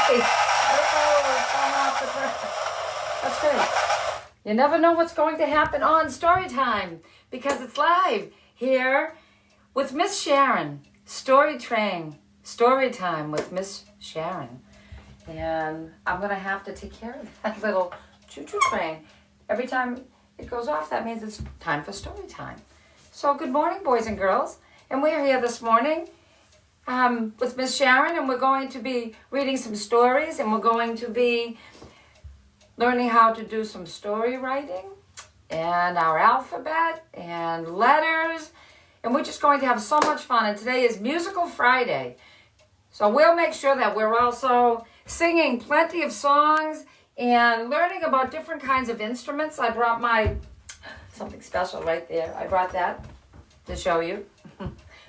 Hey, that's great. You never know what's going to happen on story time because it's live here with Miss Sharen. Story time with Miss Sharen. And I'm going to have to take care of that little choo-choo train. Every time it goes off, that means it's time for story time. So good morning, boys and girls. And we're here this morning with Miss Sharen, and we're going to be reading some stories, and we're going to be learning how to do some story writing and our alphabet and letters. And we're just going to have so much fun. And today is Musical Friday. So we'll make sure that we're also singing plenty of songs and learning about different kinds of instruments. I brought something special right there. I brought that to show you.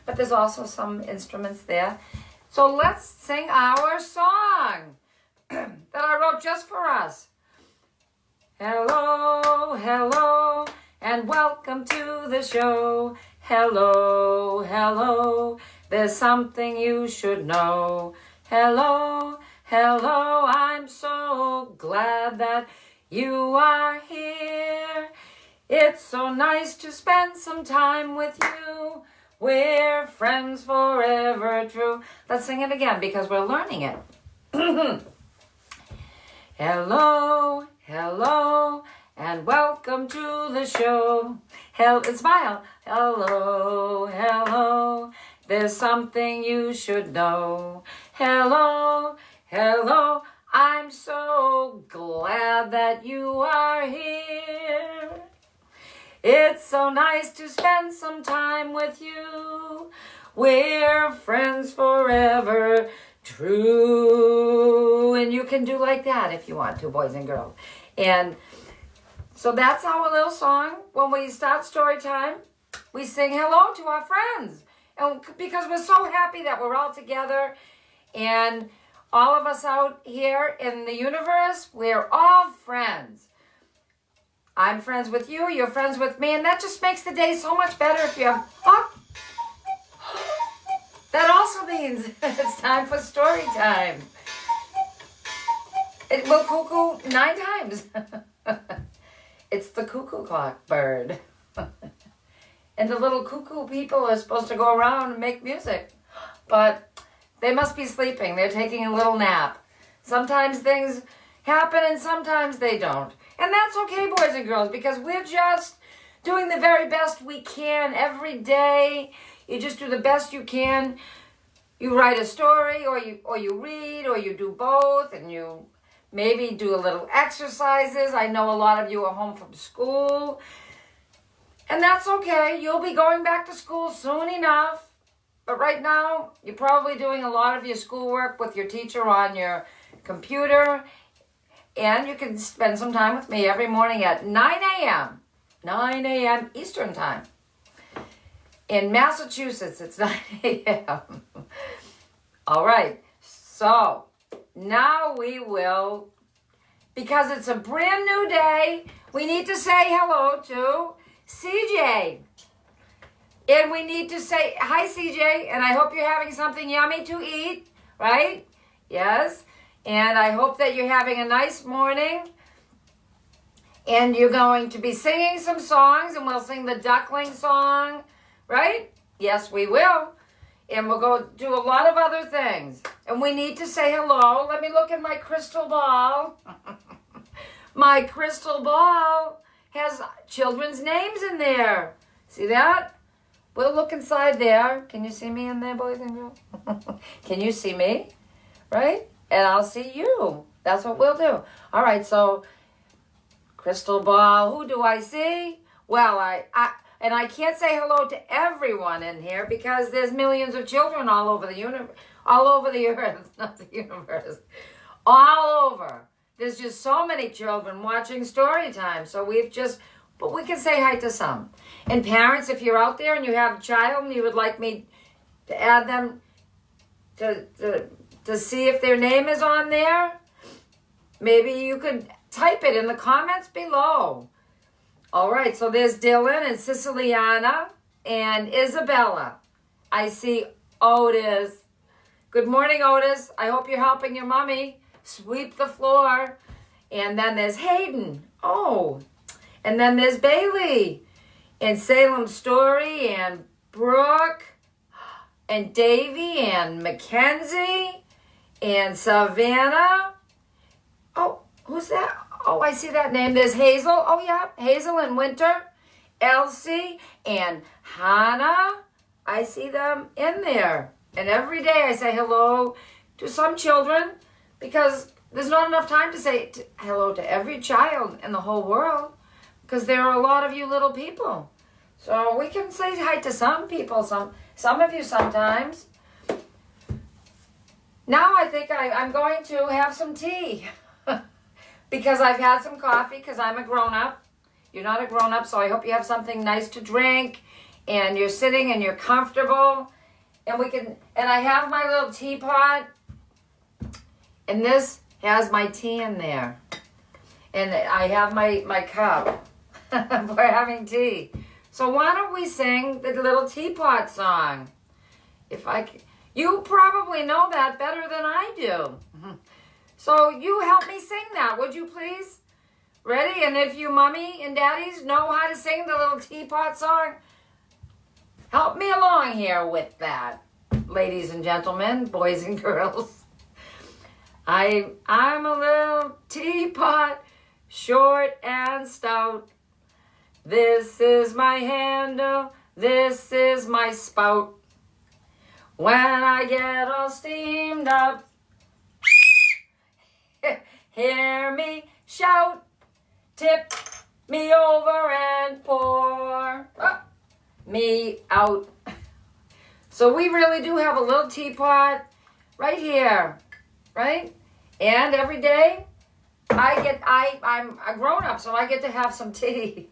But there's also some instruments there. So let's sing our song that I wrote just for us. Hello, hello, and welcome to the show. Hello, hello, there's something you should know. Hello, hello, I'm so glad that you are here. It's so nice to spend some time with you. We're friends forever true. Let's sing it again because we're learning it. Hello, hello, and welcome to the show. Smile. Hello, hello, there's something you should know. Hello, hello, I'm so glad that you are here. It's so nice to spend some time with you. We're friends forever true. And you can do like that if you want to, boys and girls. And so that's our little song. When we start story time, we sing hello to our friends. And because we're so happy that we're all together and all of us out here in the universe, we're all friends. I'm friends with you, you're friends with me, and that just makes the day so much better if you have... Oh, that also means it's time for story time. It will cuckoo 9 times. It's the cuckoo clock bird. And the little cuckoo people are supposed to go around and make music. But they must be sleeping. They're taking a little nap. Sometimes things happen and sometimes they don't. And that's okay, boys and girls, because we're just doing the very best we can every day. You just do the best you can. You write a story, or you read, or you do both, and you maybe do a little exercises. I know a lot of you are home from school. And that's okay. You'll be going back to school soon enough. But right now, you're probably doing a lot of your schoolwork with your teacher on your computer. And you can spend some time with me every morning at 9 a.m. 9 a.m. Eastern Time. In Massachusetts, it's 9 a.m. All right. So now we will, because it's a brand new day, we need to say hello to CJ. And we need to say, hi, CJ, and I hope you're having something yummy to eat, right? Yes. And I hope that you're having a nice morning. And you're going to be singing some songs, and we'll sing the duckling song, right? Yes, we will. And we'll go do a lot of other things. And we need to say hello. Let me look at my crystal ball. My crystal ball has children's names in there. See that? We'll look inside there. Can you see me in there, boys and girls? Can you see me? Right? And I'll see you. That's what we'll do. All right, so crystal ball, who do I see? Well, I can't say hello to everyone in here because there's millions of children all over the universe, all over the earth, not the universe, all over. There's just so many children watching story time. So but we can say hi to some. And parents, if you're out there and you have a child and you would like me to add them to see if their name is on there, maybe you could type it in the comments below. All right, so there's Dylan and Siciliana and Isabella. I see Otis. Good morning, Otis. I hope you're helping your mommy sweep the floor. And then there's Hayden. Oh, and then there's Bailey and Salem Story and Brooke and Davy and Mackenzie and Savannah. Oh, who's that? Oh, I see that name. There's Hazel. Oh, yeah, Hazel and Winter. Elsie and Hannah. I see them in there. And every day I say hello to some children because there's not enough time to say hello to every child in the whole world because there are a lot of you little people. So we can say hi to some people, some of you sometimes. Now I think I'm going to have some tea because I've had some coffee because I'm a grown-up. You're not a grown-up, so I hope you have something nice to drink and you're sitting and you're comfortable. And I have my little teapot, and this has my tea in there. And I have my cup for having tea. So why don't we sing the little teapot song? You probably know that better than I do. So you help me sing that, would you please? Ready? And if you mommy and daddies know how to sing the little teapot song, help me along here with that, ladies and gentlemen, boys and girls. I'm a little teapot, short and stout. This is my handle, this is my spout. When I get all steamed up, hear me shout, tip me over and pour me out. So we really do have a little teapot right here, right? And every day I'm a grown-up, so I get to have some tea.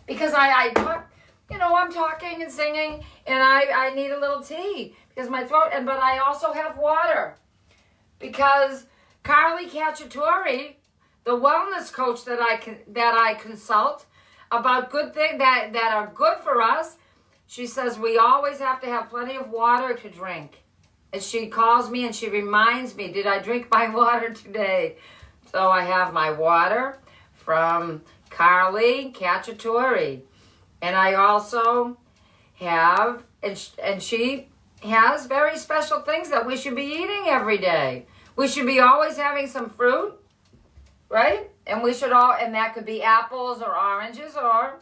Because I talk, I'm talking and singing, and I need a little tea because my throat, but I also have water. Because Carly Cacciatore, the wellness coach that I consult about good things that are good for us, she says we always have to have plenty of water to drink. And she calls me and she reminds me, did I drink my water today? So I have my water from Carly Cacciatore. And I also have, and she has very special things that we should be eating every day. We should be always having some fruit, right? And and that could be apples or oranges or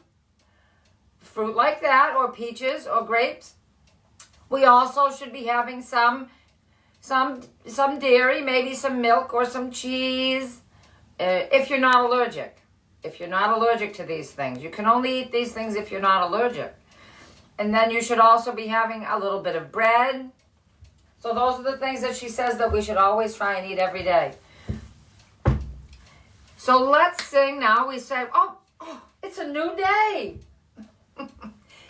fruit like that, or peaches or grapes. We also should be having some dairy, maybe some milk or some cheese, if you're not allergic. If you're not allergic to these things. You can only eat these things if you're not allergic. And then you should also be having a little bit of bread. So those are the things that she says that we should always try and eat every day. So let's sing now. We say, oh, it's a new day.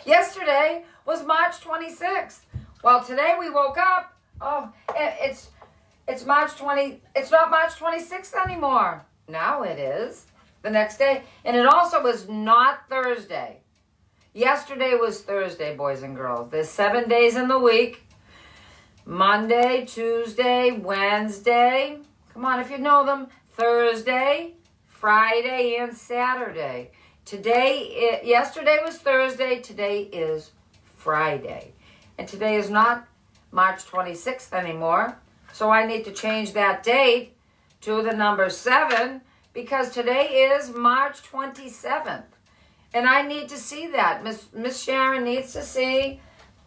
Yesterday was March 26th. Well, today we woke up. Oh, it's March 20. It's not March 26th anymore. Now it is. The next day. And it also was not Thursday. Yesterday was Thursday, boys and girls. There's 7 days in the week. Monday, Tuesday, Wednesday. Come on, if you know them. Thursday, Friday, and Saturday. Yesterday was Thursday. Today is Friday. And today is not March 26th anymore. So I need to change that date to the number 7 because today is March 27th. And I need to see that. Miss Sharen needs to see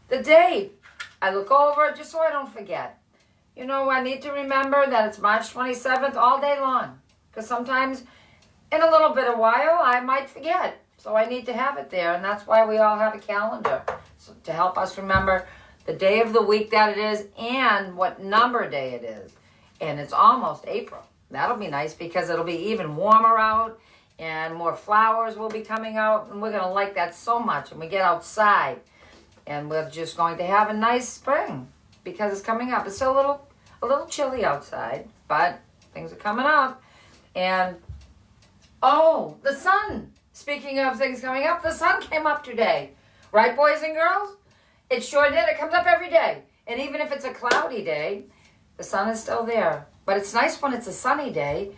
the date. I look over it just so I don't forget. I need to remember that it's March 27th all day long. Because sometimes in a little bit of while, I might forget. So I need to have it there. And that's why we all have a calendar. So to help us remember the day of the week that it is and what number day it is. And it's almost April. That'll be nice because it'll be even warmer out. And more flowers will be coming out. And we're going to like that so much. And we get outside. And we're just going to have a nice spring. Because it's coming up. It's still a little chilly outside. But things are coming up. And, the sun. Speaking of things coming up, the sun came up today. Right, boys and girls? It sure did. It comes up every day. And even if it's a cloudy day, The sun is still there. But it's nice when it's a sunny day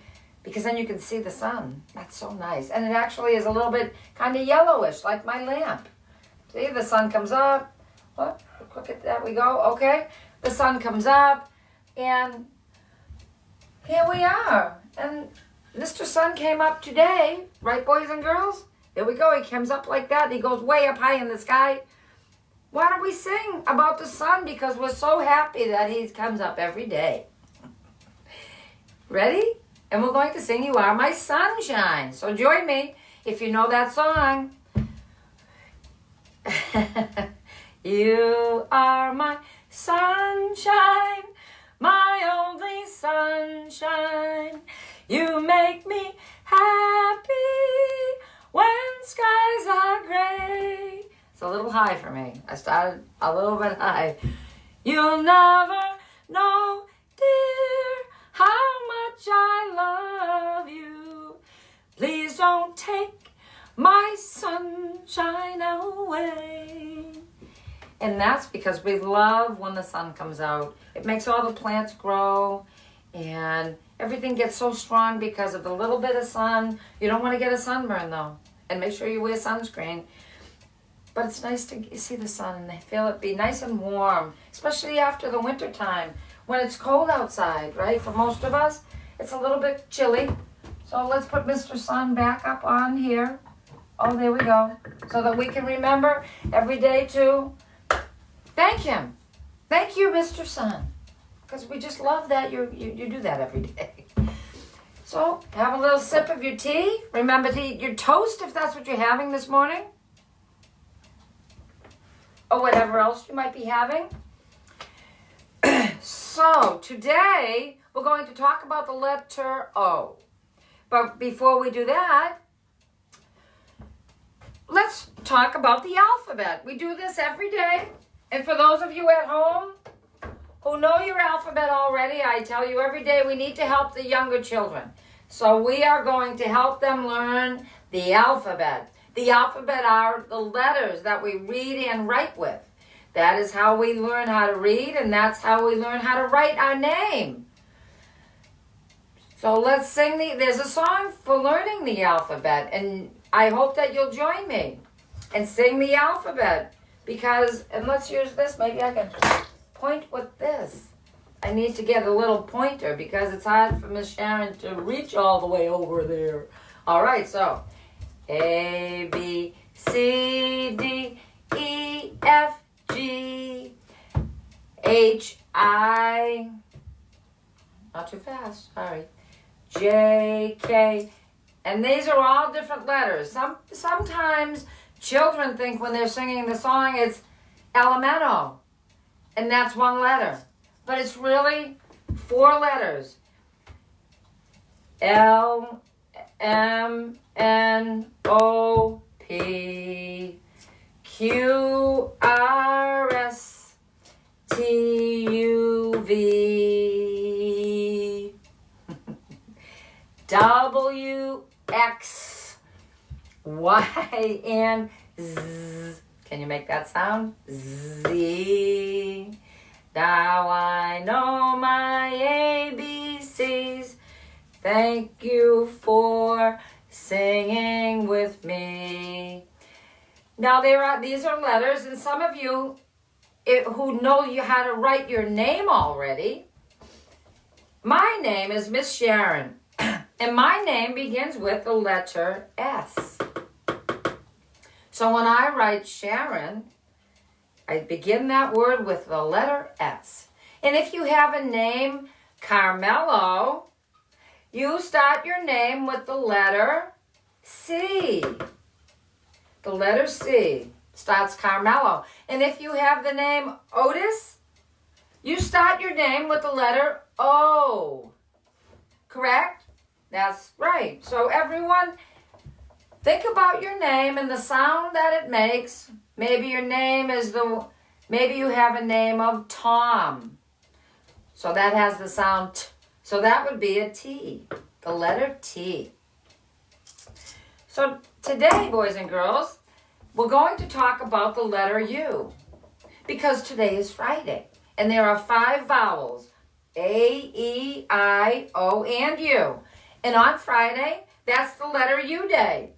because then you can see the sun. That's so nice. And it actually is a little bit kind of yellowish, like my lamp. See, the sun comes up. What? Look at that, we go. Okay. The sun comes up. And here we are. And Mr. Sun came up today. Right, boys and girls? Here we go. He comes up like that. He goes way up high in the sky. Why don't we sing about the sun? Because we're so happy that he comes up every day. Ready? And we're going to sing You Are My Sunshine. So join me if you know that song. You are my sunshine, my only sunshine. You make me happy when skies are gray. It's a little high for me. I started a little bit high. You'll never know, dear, how much I love you. Please don't take my sunshine away. And that's because we love when the sun comes out. It makes all the plants grow and everything gets so strong because of the little bit of sun. You don't want to get a sunburn though. And make sure you wear sunscreen. But it's nice to see the sun and feel it be nice and warm, especially after the winter time when it's cold outside, right? For most of us, it's a little bit chilly. So let's put Mr. Sun back up on here. Oh, there we go. So that we can remember every day to thank him. Thank you, Mr. Sun. Because we just love that you do that every day. So have a little sip of your tea. Remember to eat your toast if that's what you're having this morning. Or whatever else you might be having. So today we're going to talk about the letter O. But before we do that, let's talk about the alphabet. We do this every day. And for those of you at home who know your alphabet already, I tell you every day we need to help the younger children. So we are going to help them learn the alphabet. The alphabet are the letters that we read and write with. That is how we learn how to read, and that's how we learn how to write our name. So let's sing there's a song for learning the alphabet, and I hope that you'll join me and sing the alphabet. Because, and let's use this, maybe I can point with this. I need to get a little pointer because it's hard for Miss Sharen to reach all the way over there. All right, so A, B, C, D, E, F, G, H, I, not too fast, sorry, J, K, and these are all different letters. Sometimes children think when they're singing the song it's Elemento, and that's one letter, but it's really 4 letters. L, M, N, O, P, Q, R, S, T, U, V, W, X, Y, and Z. Can you make that sound? Z. Now I know my ABCs. Thank you for singing with me. Now these are letters, and some of you who know how to write your name already. My name is Miss Sharen, and my name begins with the letter S. So when I write Sharen, I begin that word with the letter S. And if you have a name, Carmelo, you start your name with the letter C. The letter C starts Carmelo. And if you have the name Otis, you start your name with the letter O. Correct? That's right. So everyone, think about your name and the sound that it makes. Maybe your name is maybe you have a name of Tom. So that has the sound T. So that would be a T, the letter T. So today, boys and girls, we're going to talk about the letter U because today is Friday and there are 5 vowels. A, E, I, O, and U. And on Friday, that's the letter U day.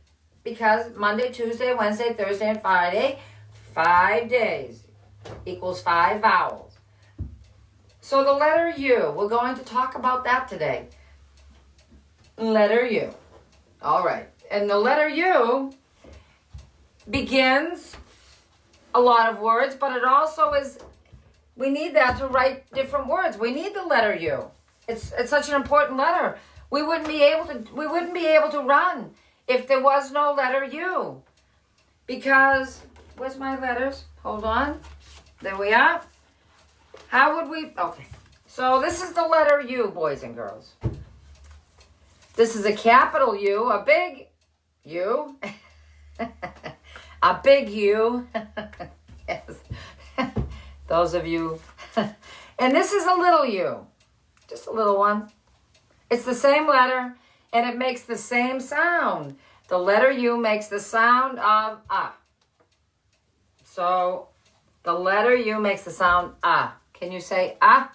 Because Monday, Tuesday, Wednesday, Thursday, and Friday, 5 days equals 5 vowels. So the letter U, we're going to talk about that today. Letter U. All right. And the letter U begins a lot of words, but it also is, we need that to write different words. We need the letter U. It's such an important letter. We wouldn't be able to run if there was no letter U. Because, where's my letters? Hold on. There we are. How would we, okay. So this is the letter U, boys and girls. This is a capital U, a big U. A big U. Yes. Those of you. And this is a little U. Just a little one. It's the same letter, and it makes the same sound. The letter U makes the sound of ah. So the letter U makes the sound ah. Can you say ah?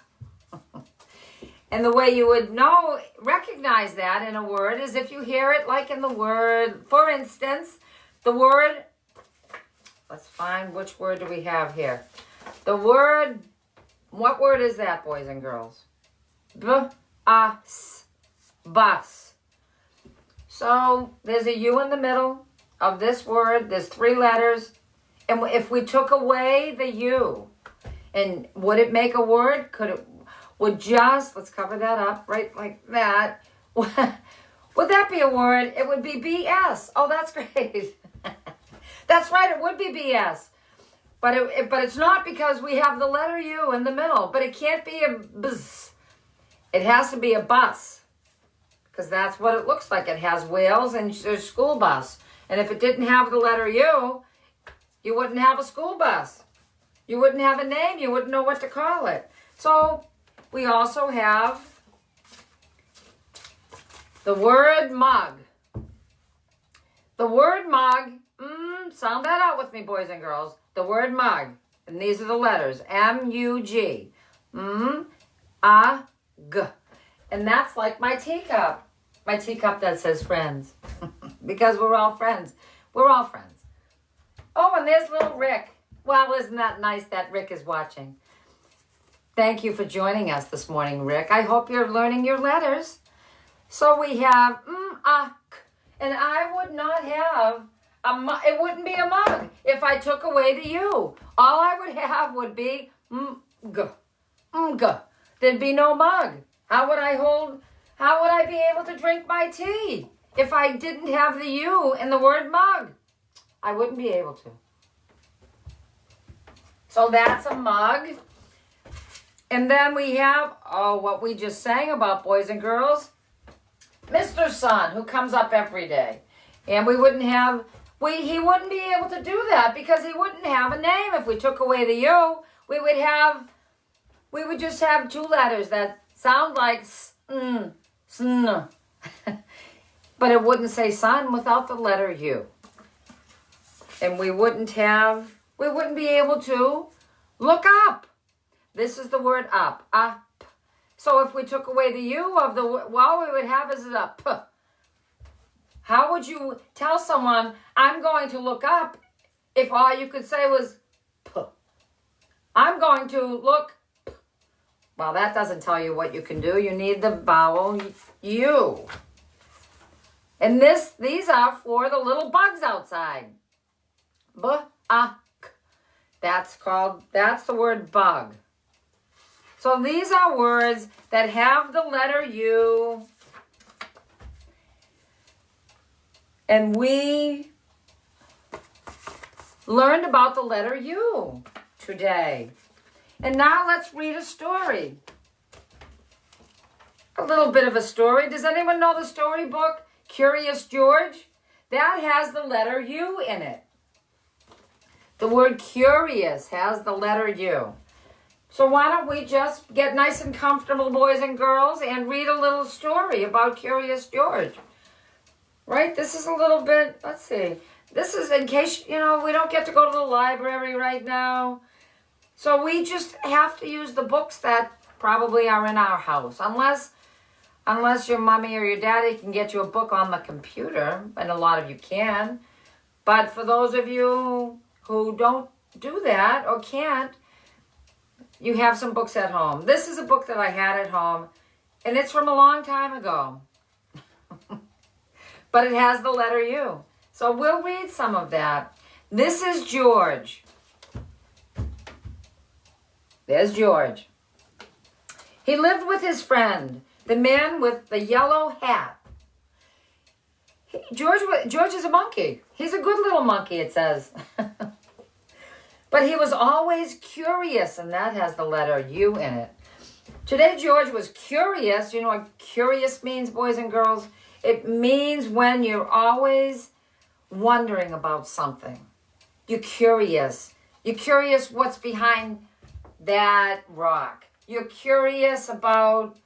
And the way you would recognize that in a word is if you hear it like in the word, for instance, the word, let's find which word do we have here. The word, what word is that, boys and girls? B-a-s, bus. So there's a U in the middle of this word. There's 3 letters. And if we took away the U, and would it make a word? Let's cover that up right like that. Would that be a word? It would be BS. Oh, that's great. That's right, it would be BS. But it's not because we have the letter U in the middle. But it can't be a buzz. It has to be a bus. Because that's what it looks like. It has wheels and there's school bus. And if it didn't have the letter U, you wouldn't have a school bus. You wouldn't have a name. You wouldn't know what to call it. So we also have the word mug. The word mug, sound that out with me, boys and girls. The word mug, and these are the letters, M-U-G. A-G. And that's like my teacup. My teacup that says friends. Because we're all friends. We're all friends. Oh, and there's little Rick. Well, isn't that nice that Rick is watching? Thank you for joining us this morning, Rick. I hope you're learning your letters. So we have k, and I would not have it wouldn't be a mug if I took away the U. All I would have would be g. There'd be no mug. How would I be able to drink my tea if I didn't have the U in the word mug? I wouldn't be able to. So that's a mug. And then we have, what we just sang about, boys and girls. Mr. Sun, who comes up every day. And he wouldn't be able to do that because he wouldn't have a name. If we took away the U, we would just have 2 letters that sound like sn. But it wouldn't say sun without the letter U. And we wouldn't be able to look up. This is the word up. Up. So if we took away the U of the, all we would have is a P. How would you tell someone, I'm going to look up, if all you could say was P? I'm going to look P. Well, that doesn't tell you what you can do. You need the vowel U. And these are for the little bugs outside. B-a-k. That's the word bug. So these are words that have the letter U. And we learned about the letter U today. And now let's read a story. A little bit of a story. Does anyone know the storybook, Curious George? That has the letter U in it. The word curious has the letter U. So why don't we just get nice and comfortable, boys and girls, and read a little story about Curious George. Right? This is a little bit, let's see. This is in case, we don't get to go to the library right now. So we just have to use the books that probably are in our house. Unless your mommy or your daddy can get you a book on the computer, and a lot of you can. But for those of you who don't do that or can't, you have some books at home. This is a book that I had at home, and it's from a long time ago. But it has the letter U. So we'll read some of that. This is George. There's George. He lived with his friend, the man with the yellow hat. George is a monkey. He's a good little monkey, it says. But he was always curious, and that has the letter U in it. Today, George was curious. You know what curious means, boys and girls? It means when you're always wondering about something. You're curious. You're curious what's behind that rock. You're curious about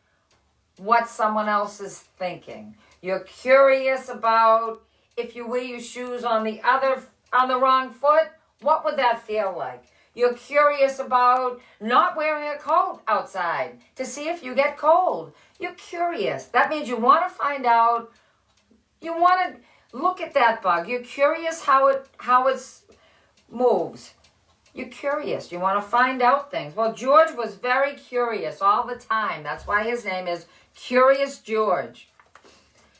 what someone else is thinking. You're curious about if you wear your shoes on the wrong foot, what would that feel like? You're curious about not wearing a coat outside to see if you get cold. You're curious. That means you want to find out. You want to look at that bug. You're curious how it moves. You're curious. You want to find out things. Well, George was very curious all the time. That's why his name is Curious George.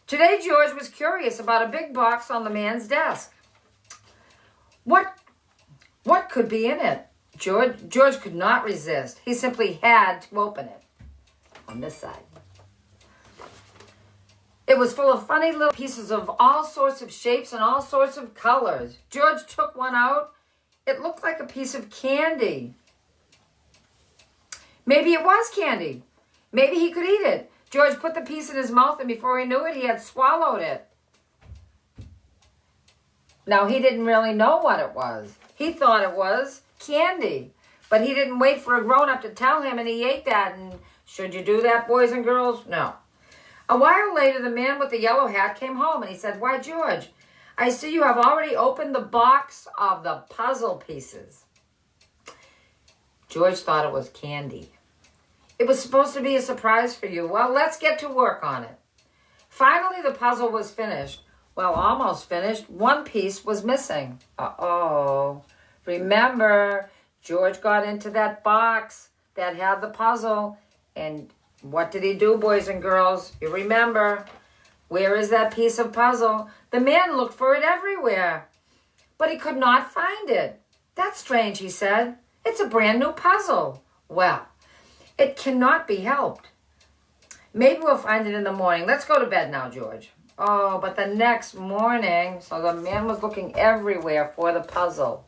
Today, George was curious about a big box on the man's desk. What could be in it? George could not resist. He simply had to open it. On this side. It was full of funny little pieces of all sorts of shapes and all sorts of colors. George took one out. It looked like a piece of candy. Maybe it was candy. Maybe he could eat it. George put the piece in his mouth, and before he knew it, he had swallowed it. Now, he didn't really know what it was. He thought it was candy. But he didn't wait for a grown-up to tell him, and he ate that. And should you do that, boys and girls? No. A while later, the man with the yellow hat came home, and he said, "Why, George, I see you have already opened the box of the puzzle pieces." George thought it was candy. "It was supposed to be a surprise for you." "Well, let's get to work on it." Finally, the puzzle was finished. Well, almost finished. One piece was missing. Uh-oh. Remember, George got into that box that had the puzzle. And what did he do, boys and girls? You remember. Where is that piece of puzzle? The man looked for it everywhere, but he could not find it. "That's strange," he said. "It's a brand new puzzle." "Well, it cannot be helped. Maybe we'll find it in the morning. Let's go to bed now, George." Oh, but the next morning, so the man was looking everywhere for the puzzle.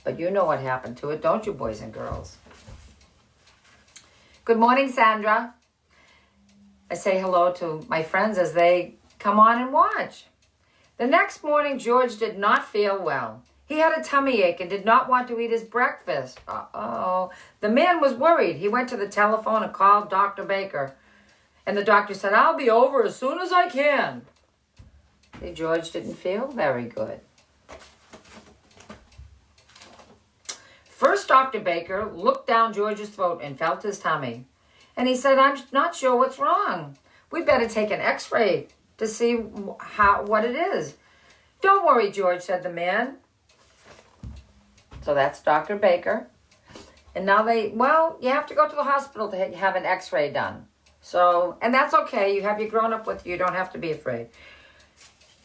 But you know what happened to it, don't you, boys and girls? Good morning, Sandra. I say hello to my friends as they come on and watch. The next morning, George did not feel well. He had a tummy ache and did not want to eat his breakfast. Uh-oh. The man was worried. He went to the telephone and called Dr. Baker. And the doctor said, "I'll be over as soon as I can." See, George didn't feel very good. First, Dr. Baker looked down George's throat and felt his tummy. And he said, "I'm not sure what's wrong. We'd better take an x-ray to see what it is." "Don't worry, George," said the man. So that's Dr. Baker. And now you have to go to the hospital to have an x-ray done. So, and that's okay. You have your grown-up with you. You don't have to be afraid.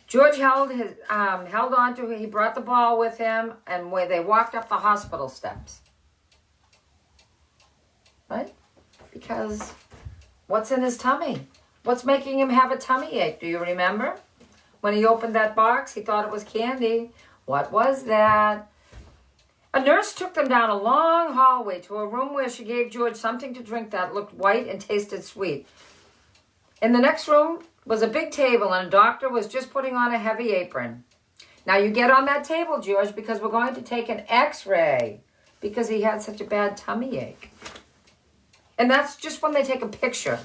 George held on to it. He brought the ball with him, and they walked up the hospital steps. Right? Because what's in his tummy? What's making him have a tummy ache? Do you remember? When he opened that box, he thought it was candy. What was that? A nurse took them down a long hallway to a room where she gave George something to drink that looked white and tasted sweet. In the next room was a big table, and a doctor was just putting on a heavy apron. "Now you get on that table, George, because we're going to take an x-ray," because he had such a bad tummy ache. And that's just when they take a picture.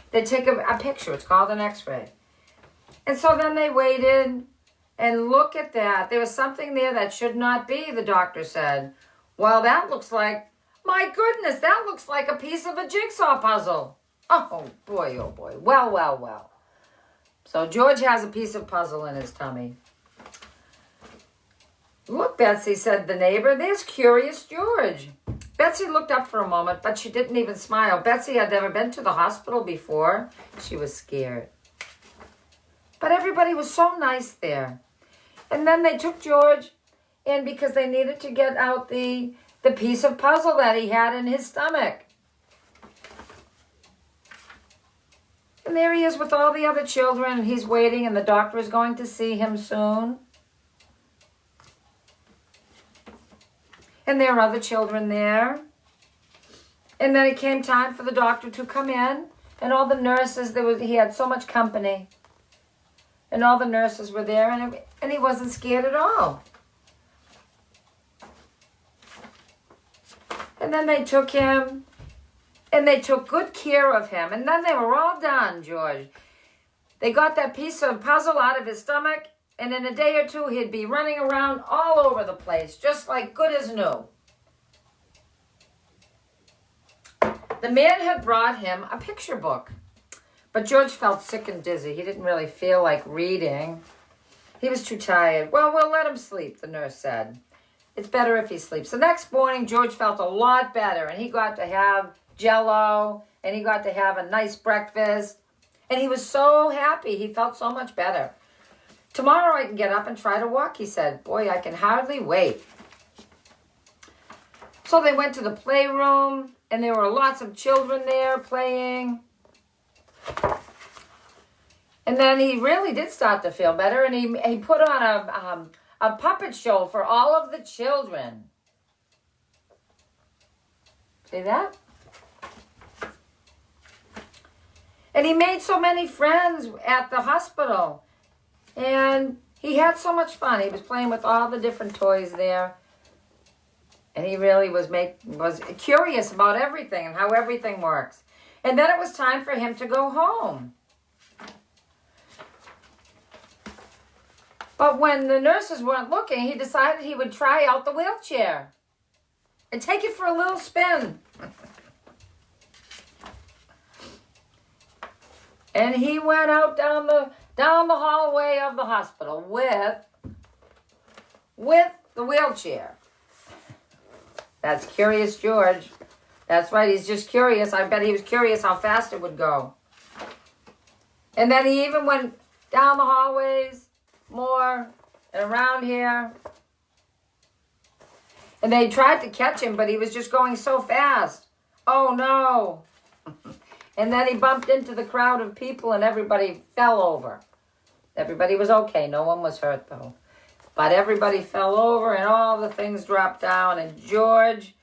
They take a picture. It's called an x-ray. And so then they waited. And look at that. There was something there that should not be, the doctor said. "Well, that looks like My goodness, that looks like a piece of a jigsaw puzzle. Oh boy, oh boy. Well, well, well. So George has a piece of puzzle in his tummy. Look, Betsy, said the neighbor, there's Curious George. Betsy looked up for a moment, but she didn't even smile. Betsy had never been to the hospital before. She was scared. But everybody was so nice there. And then they took George in because they needed to get out the piece of puzzle that he had in his stomach. And there he is with all the other children, and he's waiting, and the doctor is going to see him soon. And there are other children there. And then it came time for the doctor to come in, and all the nurses, he had so much company. And all the nurses were there, and he wasn't scared at all. And then they took him, and they took good care of him. And then they were all done, George. They got that piece of puzzle out of his stomach, and in a day or two, he'd be running around all over the place, just like good as new. The man had brought him a picture book, but George felt sick and dizzy. He didn't really feel like reading. He was too tired. Well, we'll let him sleep, the nurse said. It's better if he sleeps. The next morning, George felt a lot better, and he got to have Jell-O, and he got to have a nice breakfast, and he was so happy. He felt so much better. Tomorrow I can get up and try to walk, he said. Boy, I can hardly wait. So they went to the playroom, and there were lots of children there playing. And then he really did start to feel better, and he put on a puppet show for all of the children. See that? And he made so many friends at the hospital. And he had so much fun. He was playing with all the different toys there. And he really was curious about everything and how everything works. And then it was time for him to go home. But when the nurses weren't looking, he decided he would try out the wheelchair and take it for a little spin. And he went out down the hallway of the hospital with the wheelchair. That's Curious George. That's right, he's just curious. I bet he was curious how fast it would go. And then he even went down the hallways more and around here. And they tried to catch him, but he was just going so fast. Oh no. And then he bumped into the crowd of people and everybody fell over. Everybody was okay. No one was hurt though. But everybody fell over and all the things dropped down. And George,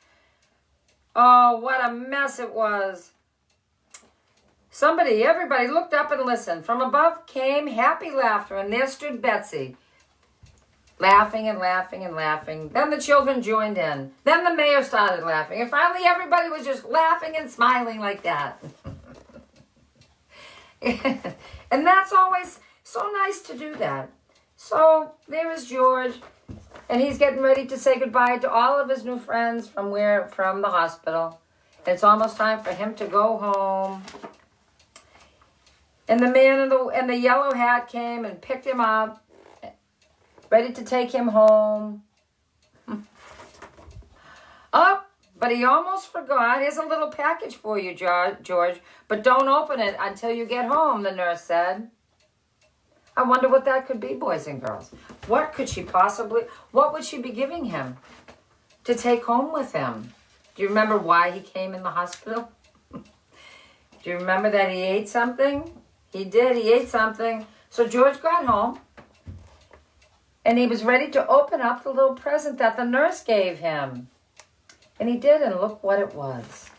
oh, what a mess it was. Everybody looked up and listened. From above came happy laughter, and there stood Betsy, laughing and laughing and laughing. Then the children joined in. Then the mayor started laughing. And finally everybody was just laughing and smiling like that. And that's always so nice to do that. So there is George, and he's getting ready to say goodbye to all of his new friends from the hospital. It's almost time for him to go home. And the man in the yellow hat came and picked him up, ready to take him home. Oh, but he almost forgot. Here's a little package for you, George, but don't open it until you get home, the nurse said. I wonder what that could be, boys and girls. What would she be giving him to take home with him? Do you remember why he came in the hospital? Do you remember that he ate something? He did, he ate something. So George got home, and he was ready to open up the little present that the nurse gave him. And he did, and look what it was.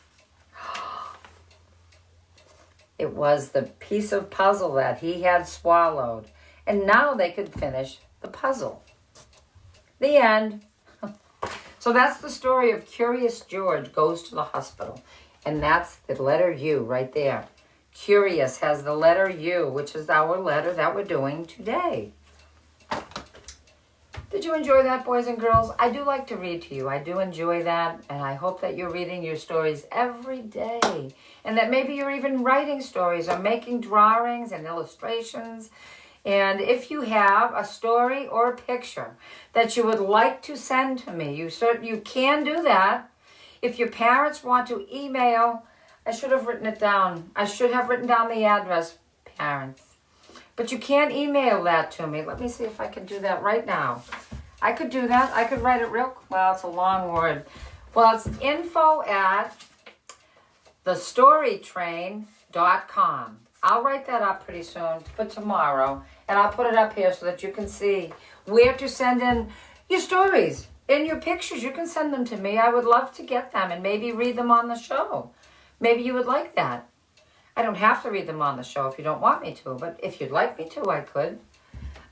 It was the piece of puzzle that he had swallowed. And now they could finish the puzzle. The end. So that's the story of Curious George Goes to the Hospital. And that's the letter U right there. Curious has the letter U, which is our letter that we're doing today. Did you enjoy that, boys and girls? I do like to read to you. I do enjoy that, and I hope that you're reading your stories every day, and that maybe you're even writing stories or making drawings and illustrations. And if you have a story or a picture that you would like to send to me, you can do that. If your parents want to email, I should have written it down. I should have written down the address, parents. But you can email that to me. Let me see if I can do that right now. I could do that. I could write it well, it's a long word. Well, it's info@thestorytrain.com. I'll write that up pretty soon for tomorrow, and I'll put it up here so that you can see where to send in your stories and your pictures. You can send them to me. I would love to get them and maybe read them on the show. Maybe you would like that. I don't have to read them on the show if you don't want me to, but if you'd like me to, I could.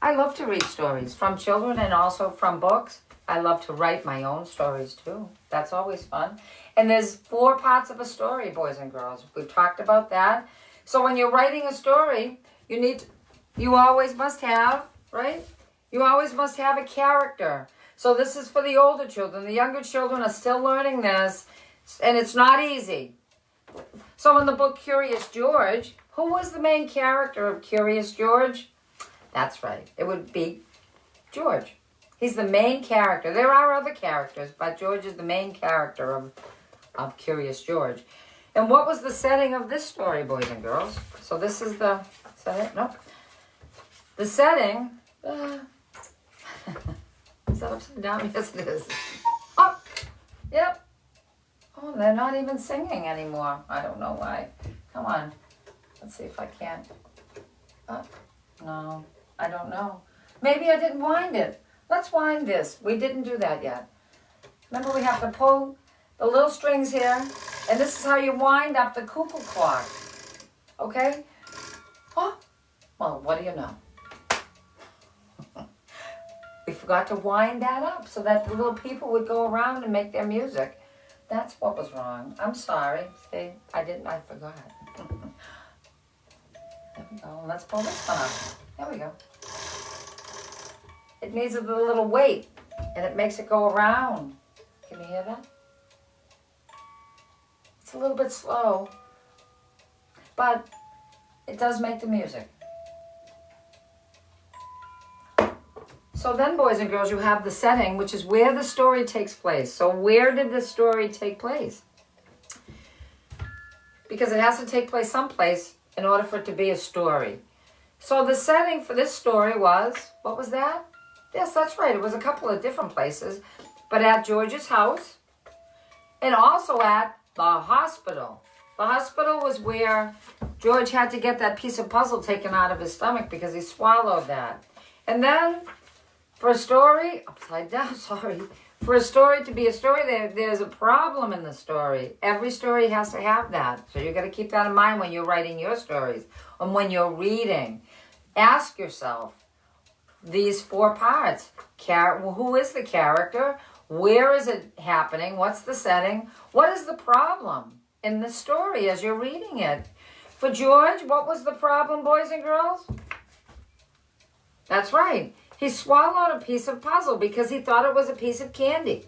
I love to read stories from children and also from books. I love to write my own stories too. That's always fun. And there's 4 parts of a story, boys and girls. We've talked about that. So when you're writing a story, you always must have, right? You always must have a character. So this is for the older children. The younger children are still learning this, and it's not easy. So in the book Curious George, who was the main character of Curious George? That's right. It would be George. He's the main character. There are other characters, but George is the main character of Curious George. And what was the setting of this story, boys and girls? So this is the setting. No. The setting. Is that upside down? Yes, it is. Oh, yep. Oh, they're not even singing anymore. I don't know why. Come on. Let's see if I can. No, I don't know. Maybe I didn't wind it. Let's wind this. We didn't do that yet. Remember, we have to pull the little strings here, and this is how you wind up the cuckoo clock. Okay? Oh, well, what do you know? We forgot to wind that up so that the little people would go around and make their music. That's what was wrong. I'm sorry. See, I forgot. There we go. Let's pull this one up. There we go. It needs a little weight, and it makes it go around. Can you hear that? It's a little bit slow, but it does make the music. So then, boys and girls, you have the setting, which is where the story takes place. So where did the story take place? Because it has to take place someplace in order for it to be a story. So the setting for this story was, what was that? Yes, that's right. It was a couple of different places, but at George's house and also at the hospital. The hospital was where George had to get that piece of puzzle taken out of his stomach because he swallowed that. And then for a story, upside down, sorry. For a story to be a story, there's a problem in the story. Every story has to have that. So you got to keep that in mind when you're writing your stories and when you're reading. Ask yourself these 4 parts. Who is the character? Where is it happening? What's the setting? What is the problem in the story as you're reading it? For George, what was the problem, boys and girls? That's right. He swallowed a piece of puzzle because he thought it was a piece of candy.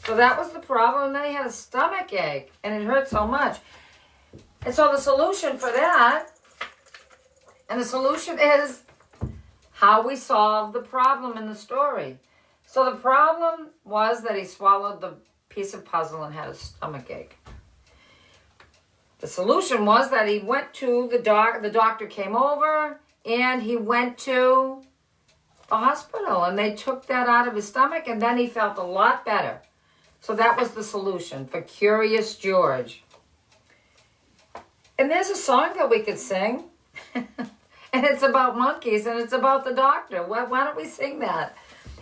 So that was the problem. And then he had a stomach ache, and it hurt so much. And so the solution for that, and the solution is how we solve the problem in the story. So the problem was that he swallowed the piece of puzzle and had a stomach ache. The solution was that he went to the doctor came over, and he went to the hospital, and they took that out of his stomach, and then he felt a lot better. So that was the solution for Curious George. And there's a song that we could sing, and it's about monkeys, and it's about the doctor. Why don't we sing that?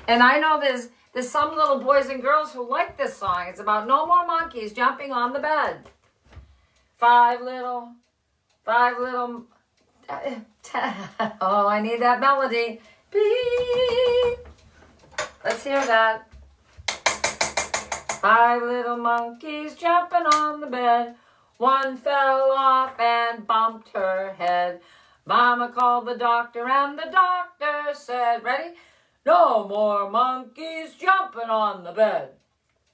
And I know there's some little boys and girls who like this song. It's about no more monkeys jumping on the bed. Five little, oh, I need that melody. Beep. Let's hear that. 5 little monkeys jumping on the bed. One fell off and bumped her head. Mama called the doctor and the doctor said, ready? No more monkeys jumping on the bed.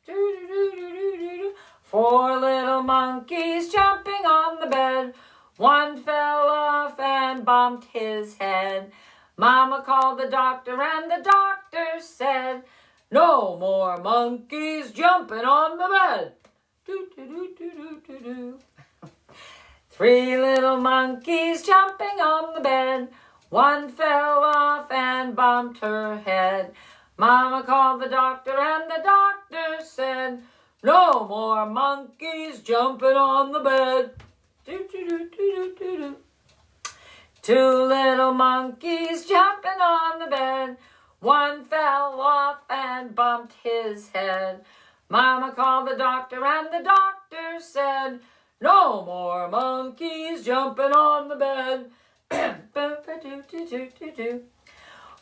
Do-do-do-do-do-do. 4 little monkeys jumping on the bed. One fell off and bumped his head. Mama called the doctor and the doctor said, no more monkeys jumping on the bed. Do-do-do-do-do-do-do. 3 little monkeys jumping on the bed. One fell off and bumped her head. Mama called the doctor and the doctor said, no more monkeys jumping on the bed. Do, do, do, do, do, do. 2 little monkeys jumping on the bed. One fell off and bumped his head. Mama called the doctor and the doctor said, no more monkeys jumping on the bed.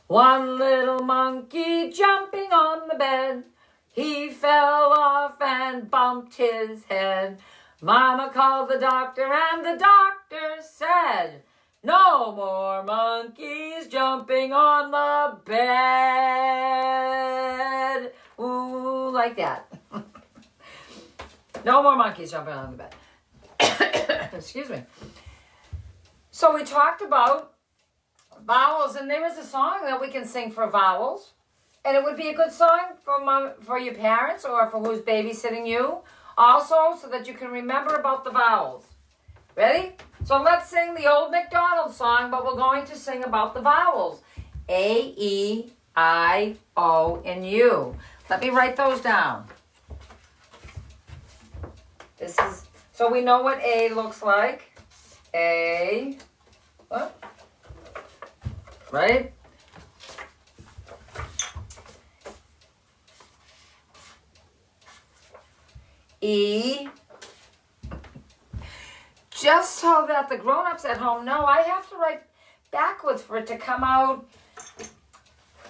1 little monkey jumping on the bed. He fell off and bumped his head. Mama called the doctor and the doctor said, no more monkeys jumping on the bed. Ooh, like that. No more monkeys jumping on the bed. Excuse me. So we talked about vowels, and there is a song that we can sing for vowels. And it would be a good song for your parents or for who's babysitting you. Also, so that you can remember about the vowels. Ready? So let's sing the old MacDonald song, but we're going to sing about the vowels. A, E, I, O, and U. Let me write those down. This is, so we know what A looks like. A, what? Right? E. Just so that the grown-ups at home know, I have to write backwards for it to come out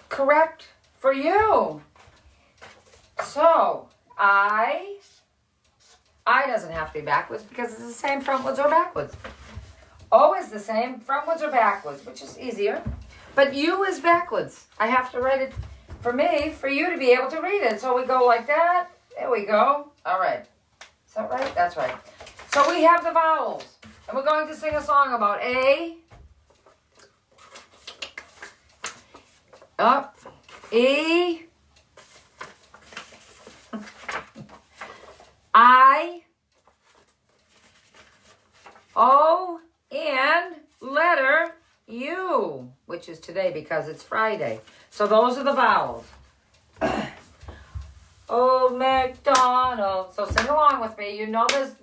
correct for you. So, I doesn't have to be backwards because it's the same frontwards or backwards. O is the same frontwards or backwards, which is easier. But U is backwards. I have to write it for me, for you to be able to read it. So we go like that. There we go. All right. Is that right? That's right. So we have the vowels. And we're going to sing a song about A, up, E, I, O, and letter U, which is today because it's Friday. So those are the vowels. Old MacDonald. So sing along with me. You know this.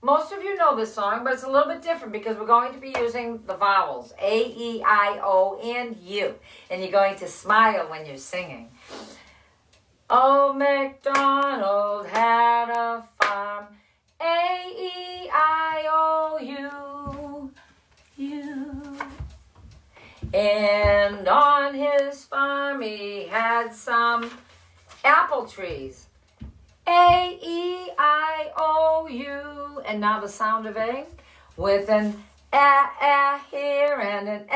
Most of you know this song, but it's a little bit different because we're going to be using the vowels. A, E, I, O, and U. And you're going to smile when you're singing. Old MacDonald had a farm. A, E, I, O, U. And on his farm he had some apple trees. A, E, I, O, U. And now the sound of A with an here and an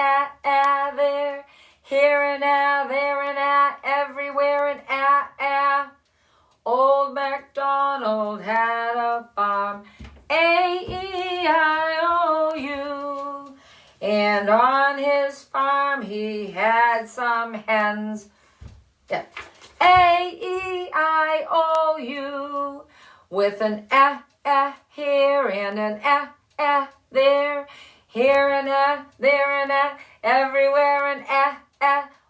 there. Here and there and everywhere and Old MacDonald had a farm. A, E, I, O, U. And on his farm he had some hens. Yeah. A, E, I, O, U. With an here and an there. Here and there and everywhere and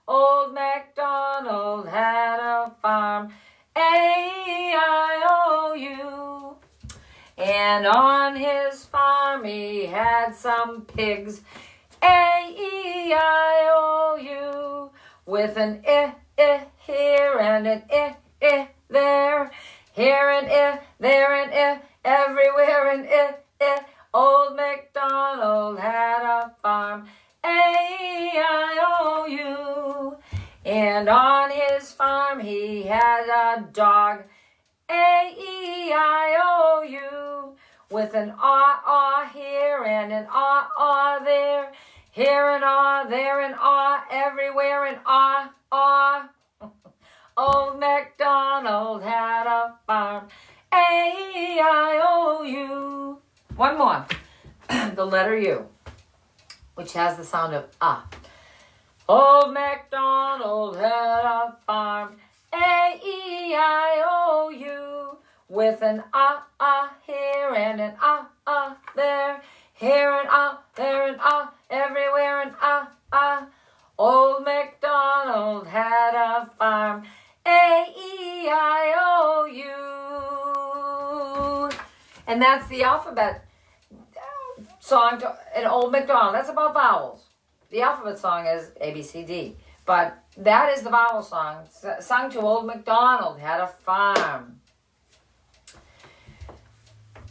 Old MacDonald had a farm. A, E, I, O, U. And on his farm he had some pigs. A, E, I, O, U. With an here and an there. Here and there and everywhere and Old MacDonald had a farm. A, E, I, O, U. And on his farm he had a dog. A, E, I, O, U. With an here and an there. Here and there and everywhere and aw. Old MacDonald had a farm. A-E-I-O-U. One more. The letter U, which has the sound of ah. Old MacDonald had a farm. A-E-I-O-U. With an ah here and an ah there. Here and there and everywhere and ah. Old MacDonald had a farm. A-E-I-O-U. And that's the alphabet song to an Old MacDonald. That's about vowels. The alphabet song is A, B, C, D. But that is the vowel song sung to Old MacDonald had a farm.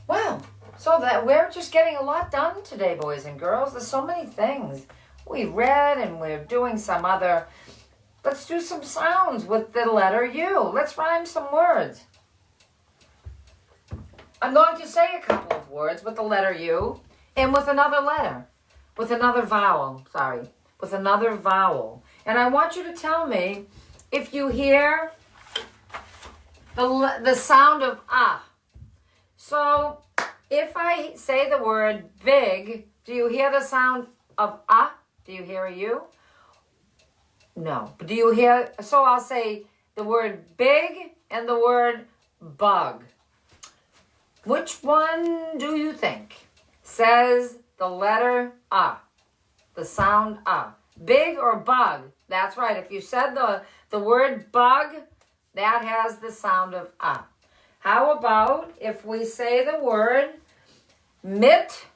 Wow. So that we're just getting a lot done today, boys and girls. There's so many things we read, and we're doing some other. Let's do some sounds with the letter U. Let's rhyme some words. I'm going to say a couple of words with the letter U and with another letter, with another vowel, with another vowel. And I want you to tell me if you hear the sound of ah. So if I say the word big, do you hear the sound of ah? Do you hear a U? No. But do you hear? So I'll say the word big and the word bug. Which one do you think says the letter ah? The sound ah. Big or bug? That's right. If you said the word bug, that has the sound of ah. How about if we say the word mitt,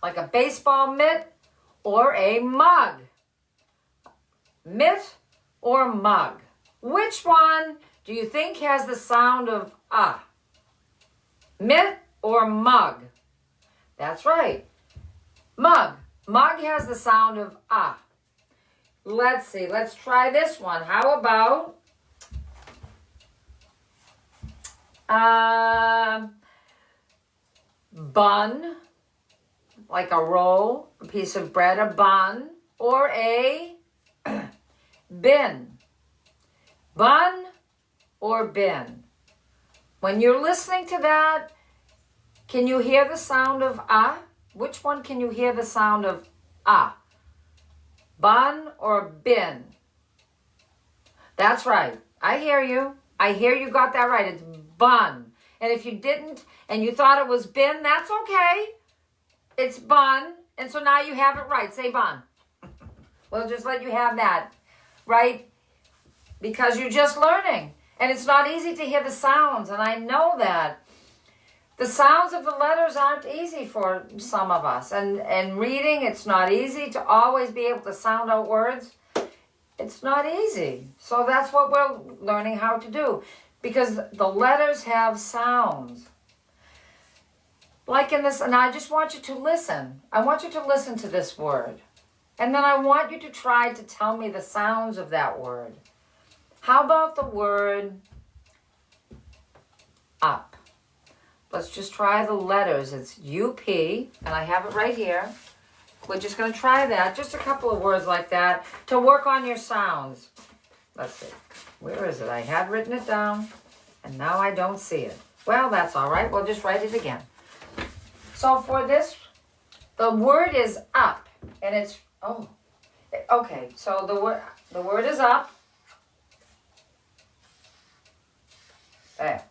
like a baseball mitt, or a mug? Mitt or mug? Which one do you think has the sound of ah? Mitt or mug? That's right. Mug. Mug has the sound of ah. Let's see. Let's try this one. How about bun, like a roll, a piece of bread, a bun, or a bin. Bun or bin. When you're listening to that, can you hear the sound of ah? Which one can you hear the sound of ah? Bun or bin? That's right. I hear you. I hear you got that right. It's bun. And if you didn't and you thought it was bin, that's okay. It's bun. And so now you have it right. Say bun. We'll just let you have that, right? Because you're just learning. And it's not easy to hear the sounds. And I know that. The sounds of the letters aren't easy for some of us. And reading, it's not easy to always be able to sound out words. It's not easy. So that's what we're learning how to do. Because the letters have sounds. Like in this, and I just want you to listen. I want you to listen to this word. And then I want you to try to tell me the sounds of that word. How about the word up? Let's just try the letters. It's U-P, and I have it right here. We're just going to try that. Just a couple of words like that to work on your sounds. Let's see. Where is it? I had written it down, and now I don't see it. Well, that's all right. We'll just write it again. So for this, the word is up, and it's, okay. So the word is up. There.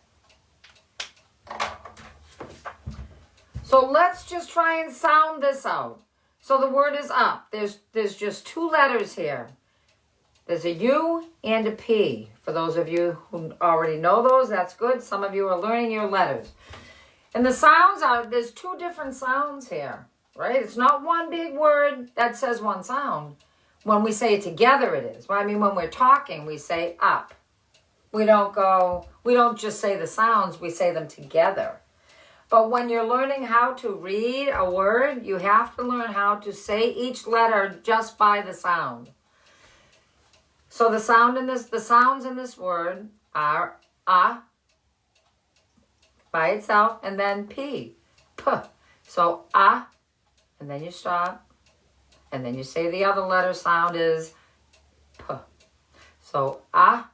So let's just try and sound this out. So the word is up. There's just two letters here. There's a U and a P. For those of you who already know those, that's good. Some of you are learning your letters. And the sounds are, there's two different sounds here, right? It's not one big word that says one sound. When we say it together, it is. Well, I mean, when we're talking, we say up. We don't just say the sounds, we say them together. But when you're learning how to read a word, you have to learn how to say each letter just by the sound. So the sounds in this word are a by itself, and then p, p. So a, and then you stop, and then you say the other letter sound is p. So ah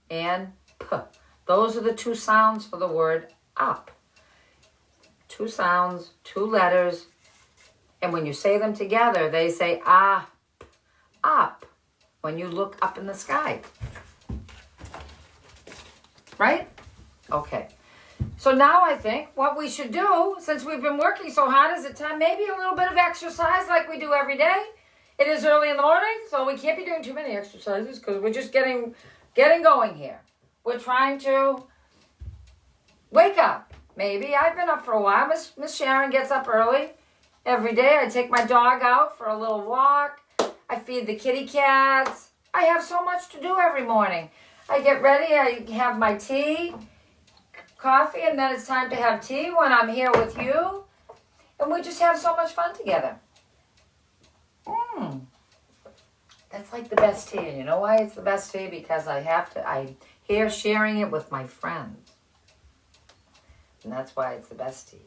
and p. Those are the two sounds for the word up. Two sounds, two letters. And when you say them together, they say ah, up. When you look up in the sky. Right? Okay. So now I think what we should do, since we've been working so hard, is it time maybe a little bit of exercise like we do every day. It is early in the morning, so we can't be doing too many exercises because we're just getting going here. We're trying to wake up. Maybe I've been up for a while. Miss Sharen gets up early every day. I take my dog out for a little walk. I feed the kitty cats. I have so much to do every morning. I get ready. I have my tea, coffee, and then it's time to have tea when I'm here with you. And we just have so much fun together. That's like the best tea. And you know why it's the best tea? Because I'm here sharing it with my friends. And that's why it's the best tea.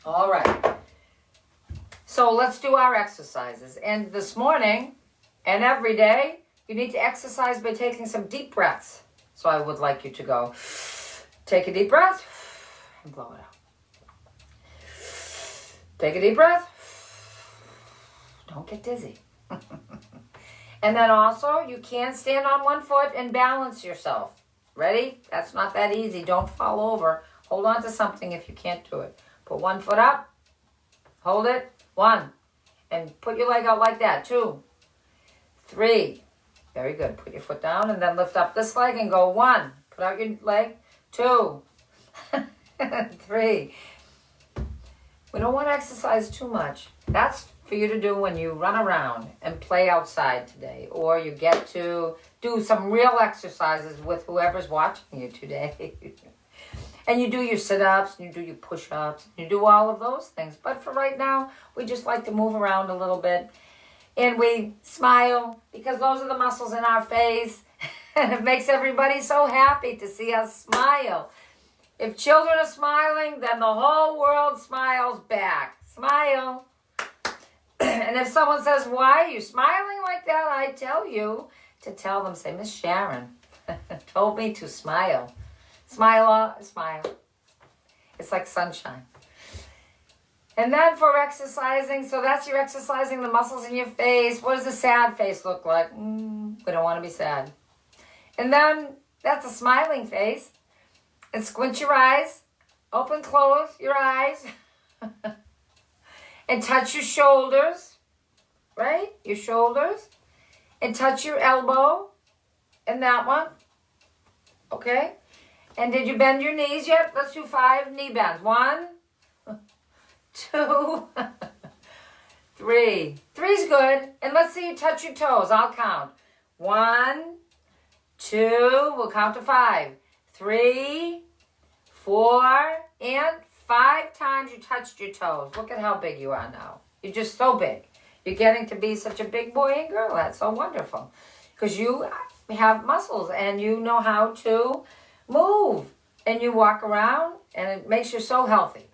All right. So let's do our exercises. And this morning and every day, you need to exercise by taking some deep breaths. So I would like you to go, take a deep breath and blow it out. Take a deep breath. Don't get dizzy. And then also, you can stand on one foot and balance yourself. Ready? That's not that easy. Don't fall over. Hold on to something if you can't do it. Put one foot up. Hold it. 1. And put your leg out like that. 2. 3. Very good. Put your foot down and then lift up this leg and go 1. Put out your leg. 2. 3. We don't want to exercise too much. That's for you to do when you run around and play outside today. Or you get to do some real exercises with whoever's watching you today. And you do your sit-ups, and you do your push-ups, and you do all of those things. But for right now, we just like to move around a little bit. And we smile, because those are the muscles in our face. And it makes everybody so happy to see us smile. If children are smiling, then the whole world smiles back. Smile. And if someone says, why are you smiling like that? I tell you to tell them, say, Miss Sharen told me to smile. Smile, smile. It's like sunshine. And then for exercising, so that's your exercising the muscles in your face. What does a sad face look like? We don't want to be sad. And then that's a smiling face. And squint your eyes. Open, close your eyes. And touch your shoulders. Right? Your shoulders. And touch your elbow. And that one. Okay? And did you bend your knees yet? Let's do 5 knee bends. 1, 2, 3. 3's good. And let's see you touch your toes. I'll count. 1, 2. We'll count to 5. 3, 4, and 5 times you touched your toes. Look at how big you are now. You're just so big. You're getting to be such a big boy and girl. That's so wonderful. Because you have muscles and you know how to move. And you walk around and it makes you so healthy.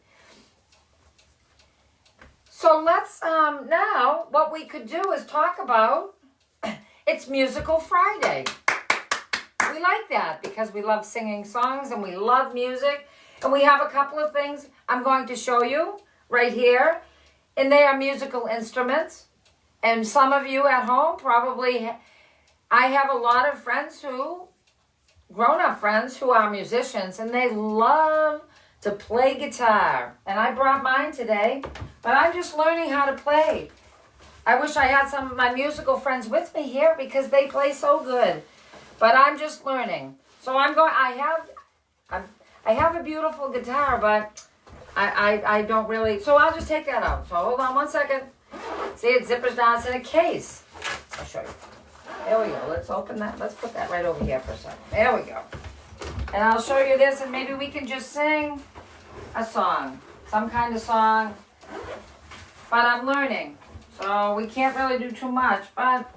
So let's, now, what we could do is talk about, it's Musical Friday. We like that because we love singing songs and we love music. And we have a couple of things I'm going to show you right here. And they are musical instruments. And some of you at home probably, I have a lot of friends grown-up friends who are musicians, and they love to play guitar. And I brought mine today, but I'm just learning how to play. I wish I had some of my musical friends with me here because they play so good. But I'm just learning. So I have a beautiful guitar, but I don't really, so I'll just take that out. So hold on 1 second. See, it zippers down, it's in a case. I'll show you. There we go. Let's open that. Let's put that right over here for a second. There we go. And I'll show you this, and maybe we can just sing a song. Some kind of song. But I'm learning. So we can't really do too much. But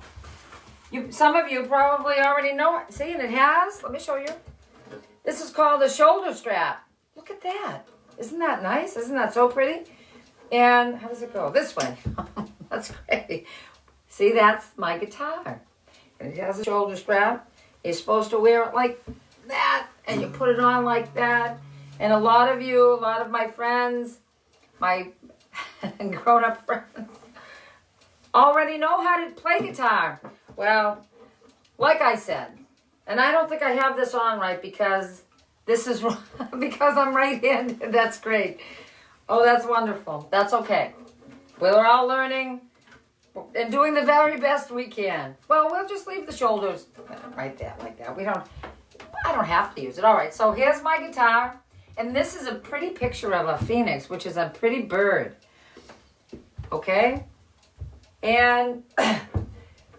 some of you probably already know it. See, and it has. Let me show you. This is called a shoulder strap. Look at that. Isn't that nice? Isn't that so pretty? And how does it go? This way. That's great. See, that's my guitar. And it has a shoulder strap. You're supposed to wear it like that, and you put it on like that. And a lot of my friends, my grown-up friends, already know how to play guitar. Well, like I said, and I don't think I have this on right because this is because I'm right-handed. That's great. Oh, that's wonderful. That's okay. We're all learning and doing the very best we can. Well, we'll just leave the shoulders right there like that. I don't have to use it. All right, so here's my guitar. And this is a pretty picture of a phoenix, which is a pretty bird. Okay? And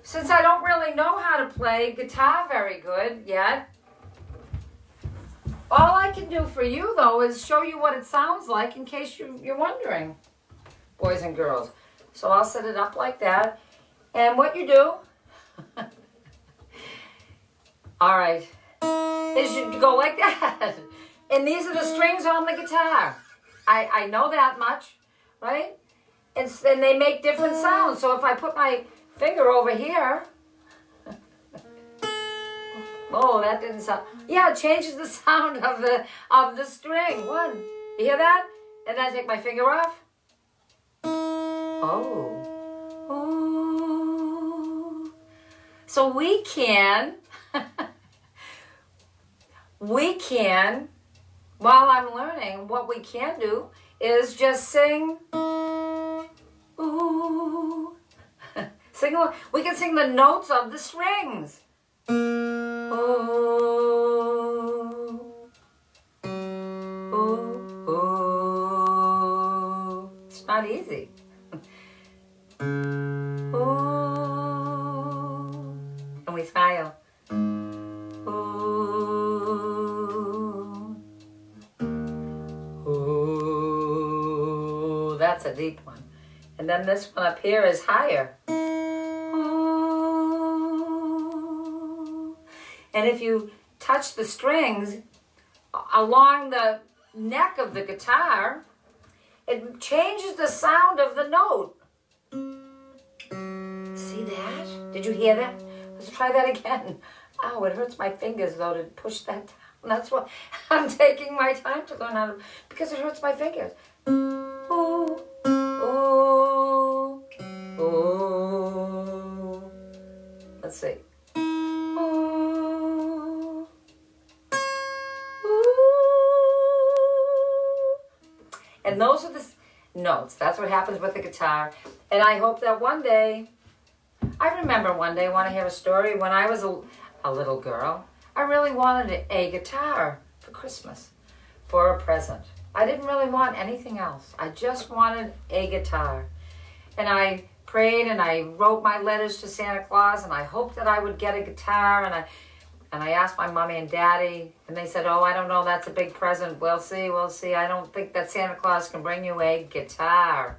since I don't really know how to play guitar very good yet, all I can do for you, though, is show you what it sounds like in case you're wondering, boys and girls. So I'll set it up like that. And what you do, all right, is you go like that. And these are the strings on the guitar. I know that much, right? And they make different sounds. So if I put my finger over here, oh, that didn't sound. Yeah, it changes the sound of the string. One, you hear that? And then I take my finger off. Oh, ooh. So we can, while I'm learning, what we can do is just sing. Ooh. Sing. We can sing the notes of the strings. Ooh. Ooh. Ooh. It's not easy. Ooh. And we smile. Ooh, that's a deep one. And then this one up here is higher. Ooh. And if you touch the strings along the neck of the guitar, it changes the sound of the note. See that? Did you hear that? Let's try that again. Oh, it hurts my fingers, though, to push that down. That's why I'm taking my time to learn how to, because it hurts my fingers. Ooh, ooh, ooh. Let's see. Ooh, ooh. And those are the notes. That's what happens with the guitar. And I hope that one day, I remember one day, want to hear a story, when I was a little girl, I really wanted a guitar for Christmas, for a present. I didn't really want anything else. I just wanted a guitar. And I prayed and I wrote my letters to Santa Claus and I hoped that I would get a guitar. And I asked my mommy and daddy and they said, oh, I don't know, that's a big present. We'll see. I don't think that Santa Claus can bring you a guitar.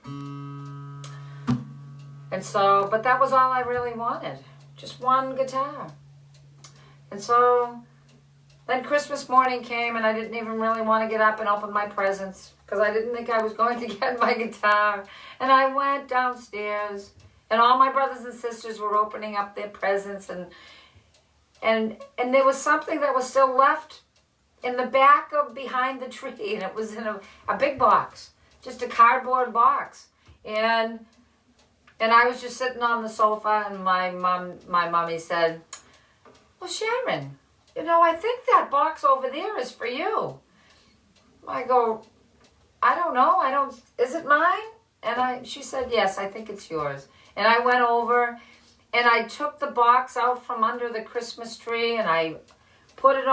And so, but that was all I really wanted. Just one guitar. And so then Christmas morning came and I didn't even really want to get up and open my presents because I didn't think I was going to get my guitar. And I went downstairs and all my brothers and sisters were opening up their presents and there was something that was still left in the back of behind the tree, and it was in a big box, just a cardboard box. And I was just sitting on the sofa and my mommy said, well, Sharen, I think that box over there is for you. I go, I don't know. Is it mine? And she said, yes, I think it's yours. And I went over and I took the box out from under the Christmas tree and I put it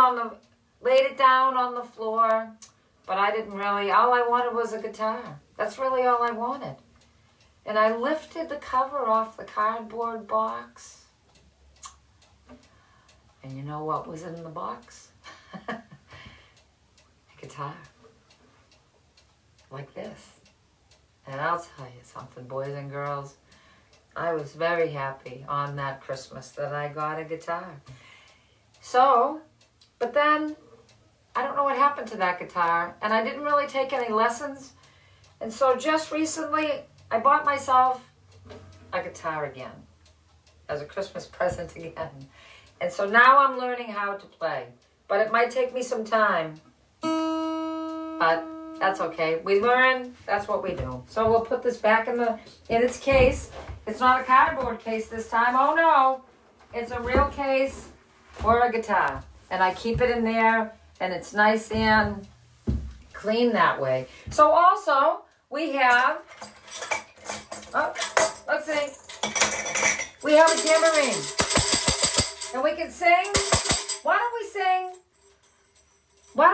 laid it down on the floor. But I didn't really, all I wanted was a guitar. That's really all I wanted. And I lifted the cover off the cardboard box. And you know what was in the box? A guitar. Like this. And I'll tell you something, boys and girls. I was very happy on that Christmas that I got a guitar. So, but then, I don't know what happened to that guitar. And I didn't really take any lessons. And so just recently, I bought myself a guitar again as a Christmas present again. And so now I'm learning how to play. But it might take me some time. But that's okay. We learn. That's what we do. So we'll put this back in its case. It's not a cardboard case this time. Oh no. It's a real case for a guitar. And I keep it in there. And it's nice and clean that way. So also we have, let's see. We have a tambourine. And we can sing. Why don't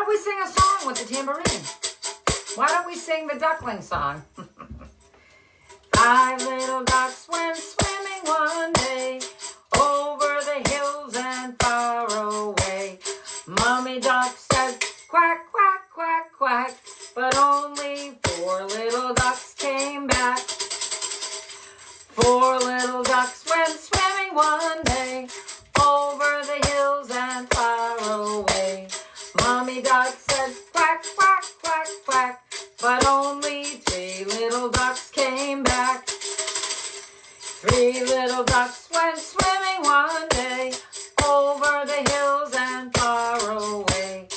we sing a song with the tambourine? Why don't we sing the duckling song? 5 little ducks went swimming one day over the hills and far away. Mommy duck said quack, quack, quack, quack, but only 4 little ducks came back. 4 little ducks went swimming one day over the hills and far away. Mommy duck said quack, quack, quack, quack, but only 3 little ducks came back. 3 little ducks went swimming one day over the hills and far away.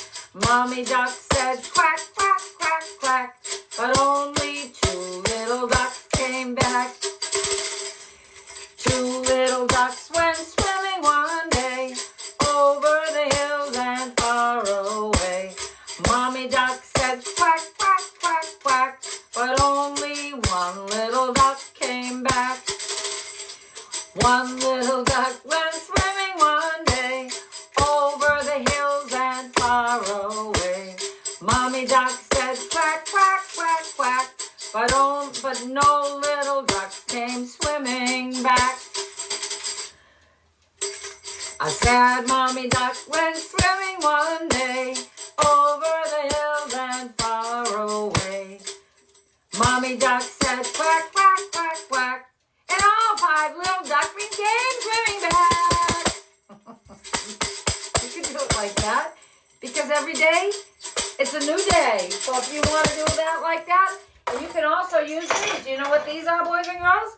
Mommy duck said quack, quack, quack, quack, but only 2 little ducks came back. 2 little ducks went swimming one day over the hills and far away. Mommy duck said quack, quack, quack, quack, but only 1 little duck came back. 1 little duck went swimming one day over the hills and far away. Mommy duck said quack, quack, quack, quack, but no little duck came swimming back. A sad mommy duck went swimming one day over the hills and far away. Mommy duck said quack, quack, quack, quack, and all 5 little ducklings came swimming back. You can do it like that because every day it's a new day. So if you want to do that like that, and you can also use these. Do you know what these are, boys and girls?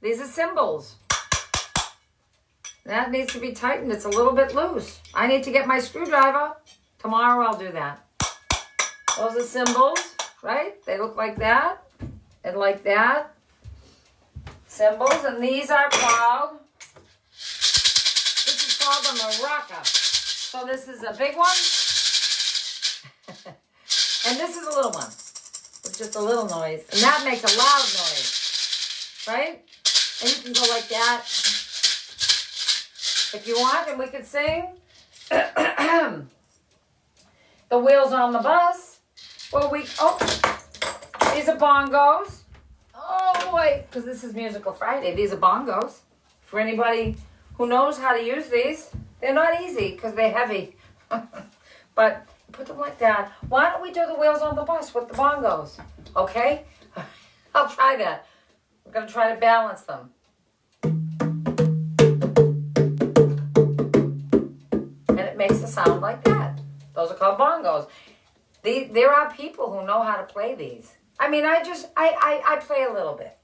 These are cymbals. That needs to be tightened. It's a little bit loose. I need to get my screwdriver. Tomorrow I'll do that. Those are cymbals, right? They look like that and like that. Cymbals, and these are called, this is called a maraca. So this is a big one. And this is a little one. It's just a little noise. And that makes a loud noise, right? And you can go like that if you want, and we could sing The Wheels on the Bus. Well, these are bongos. Oh, wait, because this is Musical Friday. These are bongos. For anybody who knows how to use these, they're not easy because they're heavy. But put them like that. Why don't we do The Wheels on the Bus with the bongos? Okay? I'll try that. I'm going to try to balance them. And it makes a sound like that. Those are called bongos. There are people who know how to play these. I mean, I play a little bit.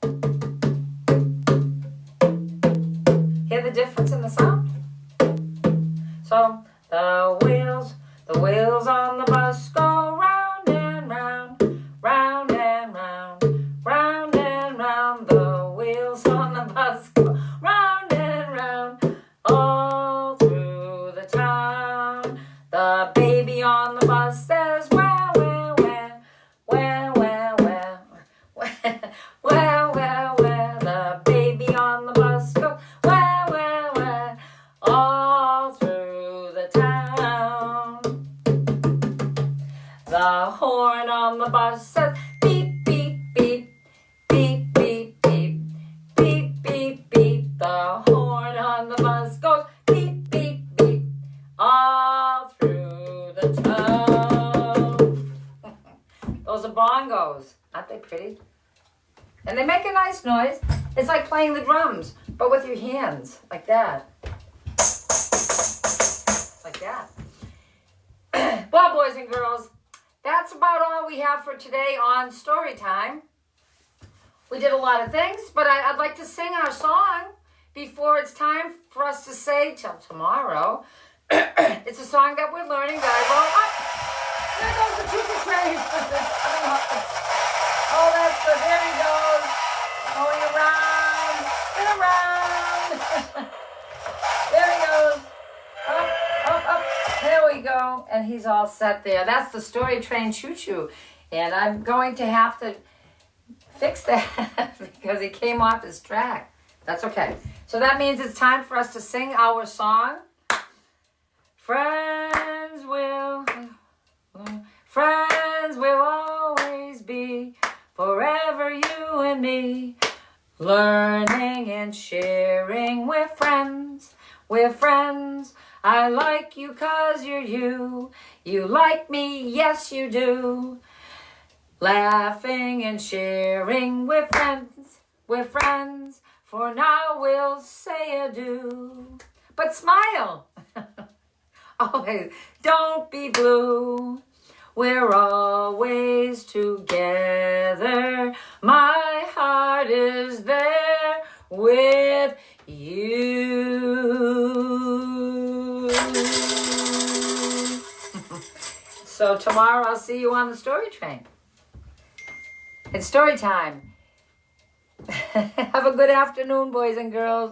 Hear the difference in the sound? So, the wheels on the bus go round and round, round and round, round and round. The wheels on the bus go round and round, all through the town. The baby on the bus says, well, well, well, well, well, well, well, well, well. The baby on the bus goes, well, well, well, all through the town. The horn on the bus says, beep, beep, beep, beep, beep, beep, beep, beep, beep. The horn on the bus goes, beep, beep, beep, all through the town. Those are bongos. Aren't they pretty? And they make a nice noise. It's like playing the drums, but with your hands, like that. Like that. Well, boys and girls, that's about all we have for today on Story Time. We did a lot of things, but I'd like to sing our song before it's time for us to say till tomorrow. It's a song that we're learning that I wrote. There goes the choo-choo train. Oh, that's good. There he goes. Going around and around. There he goes. Up, up, up. There we go. And he's all set there. That's the story train choo-choo. And I'm going to have to fix that because he came off his track. That's okay. So that means it's time for us to sing our song. Friends will always be forever, you and me. Learning and sharing, we're friends. I like you 'cause you're you. You like me, yes you do. Laughing and sharing, we're friends. For now we'll say adieu. But smile. Always, don't be blue. We're always together. My heart is there with you. So tomorrow I'll see you on the story train. It's story time. Have a good afternoon, boys and girls.